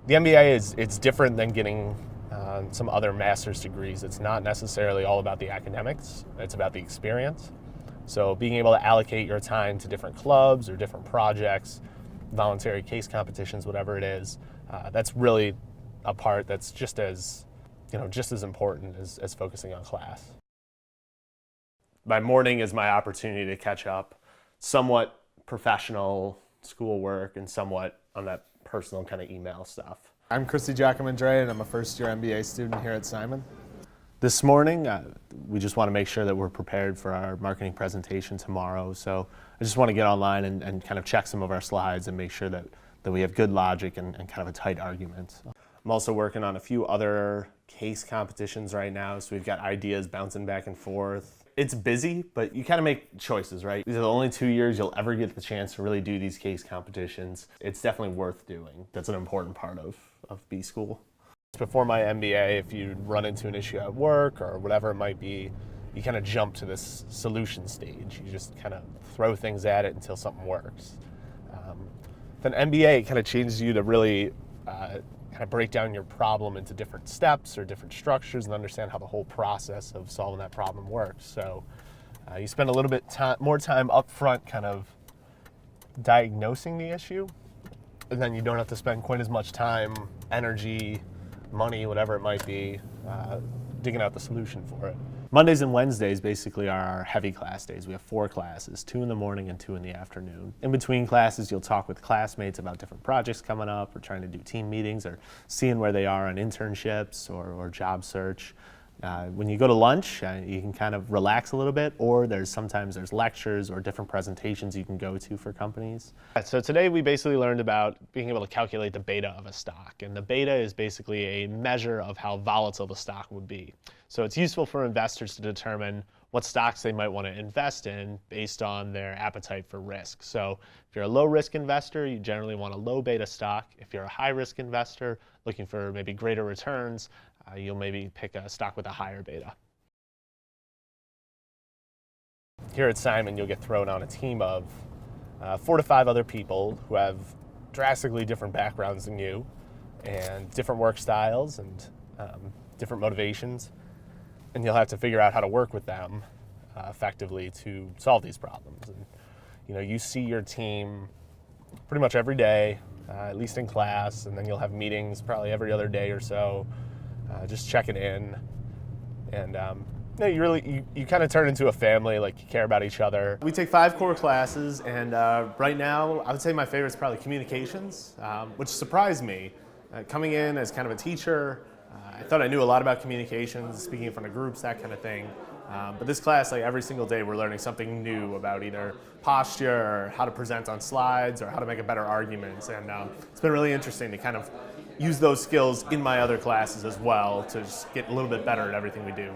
The MBA it's different than getting some other master's degrees. It's not necessarily all about the academics. It's about the experience. So being able to allocate your time to different clubs or different projects, voluntary case competitions, whatever it is, that's really a part that's just as important as focusing on class. My morning is my opportunity to catch up, somewhat professional schoolwork and somewhat on that personal kind of email stuff. I'm DiGiacomandrea, and I'm a first-year MBA student here at Simon. This morning, we just want to make sure that we're prepared for our marketing presentation tomorrow. So I just want to get online and kind of check some of our slides and make sure that we have good logic and kind of a tight argument. I'm also working on a few other case competitions right now, so we've got ideas bouncing back and forth. It's busy, but you kind of make choices, right? These are the only 2 years you'll ever get the chance to really do these case competitions. It's definitely worth doing. That's an important part of B school. Before my MBA, if you run into an issue at work or whatever it might be, you kind of jump to this solution stage. You just kind of throw things at it until something works. Then MBA kind of changes you to really kind of break down your problem into different steps or different structures and understand how the whole process of solving that problem works. So you spend a little bit more time up front kind of diagnosing the issue, and then you don't have to spend quite as much time, energy, money, whatever it might be, digging out the solution for it. Mondays and Wednesdays basically are our heavy class days. We have 4 classes, 2 in the morning and 2 in the afternoon. In between classes, you'll talk with classmates about different projects coming up or trying to do team meetings or seeing where they are on internships or job search. When you go to lunch, you can kind of relax a little bit, or sometimes there's lectures or different presentations you can go to for companies. So today we basically learned about being able to calculate the beta of a stock, and the beta is basically a measure of how volatile the stock would be. So it's useful for investors to determine what stocks they might want to invest in based on their appetite for risk. So if you're a low risk investor, you generally want a low beta stock. If you're a high risk investor looking for maybe greater returns, you'll maybe pick a stock with a higher beta. Here at Simon, you'll get thrown on a team of 4 to 5 other people who have drastically different backgrounds than you and different work styles and different motivations. And you'll have to figure out how to work with them effectively to solve these problems. And you see your team pretty much every day, at least in class, and then you'll have meetings probably every other day or so, just checking in. And you kind of turn into a family, like you care about each other. We take 5 core classes, and right now I would say my favorite is probably communications, which surprised me. Coming in as kind of a teacher, I thought I knew a lot about communications, speaking in front of groups, that kind of thing. But this class, like every single day, we're learning something new about either posture or how to present on slides or how to make a better argument. And it's been really interesting to kind of use those skills in my other classes as well to just get a little bit better at everything we do.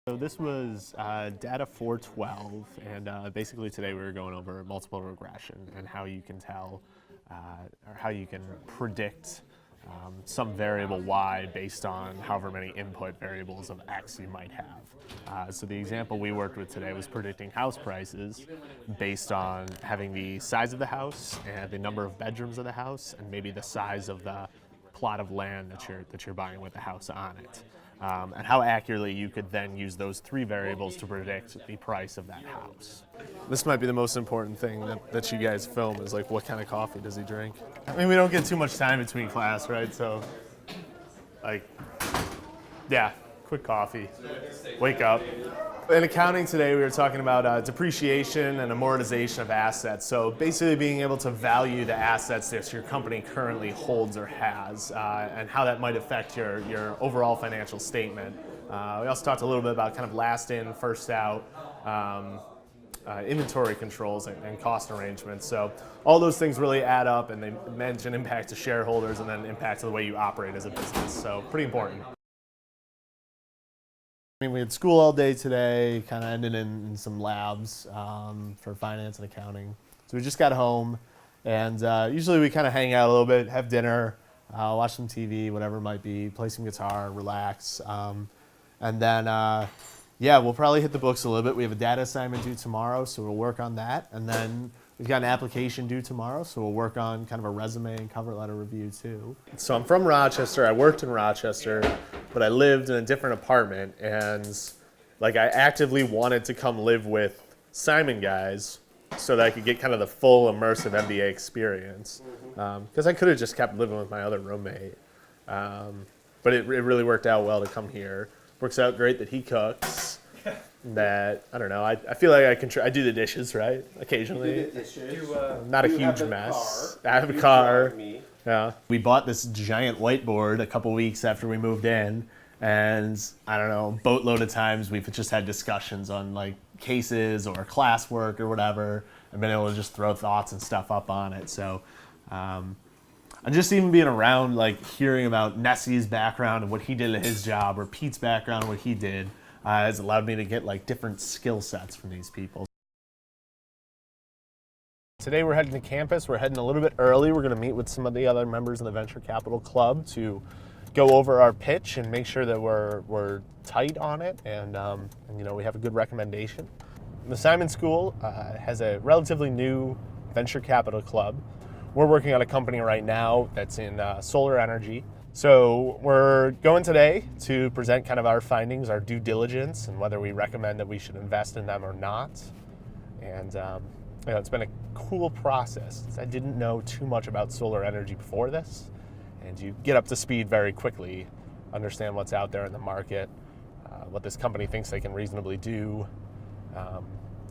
So this was data 412, and basically today we were going over multiple regression and how you can tell or how you can predict some variable y based on however many input variables of x you might have. So the example we worked with today was predicting house prices based on having the size of the house and the number of bedrooms of the house and maybe the size of the plot of land that you're buying with the house on it. And how accurately you could then use those 3 variables to predict the price of that house. This might be the most important thing that you guys film is like, what kind of coffee does he drink? I mean, we don't get too much time between class, right? So, like, yeah, quick coffee, wake up. In accounting today, we were talking about depreciation and amortization of assets. So basically being able to value the assets that your company currently holds or has and how that might affect your overall financial statement. We also talked a little bit about kind of last in, first out, inventory controls and cost arrangements. So all those things really add up, and they mention impact to shareholders and then impact to the way you operate as a business. So pretty important. I mean, we had school all day today, kind of ended in some labs for finance and accounting. So we just got home, and usually we kind of hang out a little bit, have dinner, watch some TV, whatever it might be, play some guitar, relax. And then, yeah, we'll probably hit the books a little bit. We have a data assignment due tomorrow, so we'll work on that. And then we've got an application due tomorrow, so we'll work on kind of a resume and cover letter review too. So I'm from Rochester. I worked in Rochester, but I lived in a different apartment, and like I actively wanted to come live with Simon guys so that I could get kind of the full immersive MBA experience. Because I could have just kept living with my other roommate. But it really worked out well to come here. Works out great that he cooks. That, I don't know, I feel like I do the dishes, right? Occasionally. You do the dishes. Not a You have huge a mess. car. I have a You car. drive me. Yeah. We bought this giant whiteboard a couple weeks after we moved in. And I don't know, boatload of times we've just had discussions on like cases or classwork or whatever, and been able to just throw thoughts and stuff up on it. So, and just even being around, like hearing about Nessie's background and what he did at his job, or Pete's background and what he did, has allowed me to get like different skill sets from these people. Today we're heading to campus. We're heading a little bit early. We're going to meet with some of the other members of the Venture Capital Club to go over our pitch and make sure that we're tight on it, and you know, we have a good recommendation. The Simon School has a relatively new venture capital club. We're working on a company right now that's in solar energy. So we're going today to present kind of our findings, our due diligence, and whether we recommend that we should invest in them or not. And you know, it's been a cool process. I didn't know too much about solar energy before this, and you get up to speed very quickly, understand what's out there in the market, what this company thinks they can reasonably do,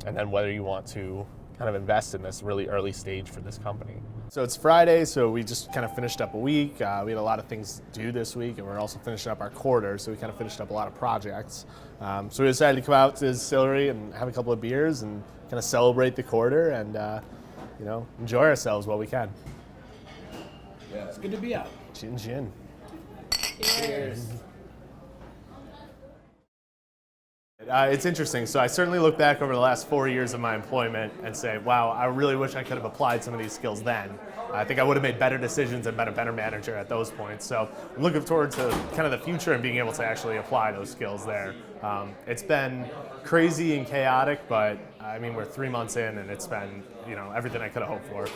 and then whether you want to kind of invest in this really early stage for this company. So it's Friday, so we just kind of finished up a week. We had a lot of things to do this week, and we're also finishing up our quarter, so we kind of finished up a lot of projects. So we decided to come out to the distillery and have a couple of beers and kind of celebrate the quarter and you know, enjoy ourselves while we can. Yeah, it's good to be out. Gin gin. Cheers. It's interesting. So I certainly look back over the last 4 years of my employment and say, wow, I really wish I could have applied some of these skills then. I think I would have made better decisions and been a better manager at those points. So I'm looking forward to kind of the future and being able to actually apply those skills there. It's been crazy and chaotic, but I mean, we're 3 months in and it's been, you know, everything I could have hoped for.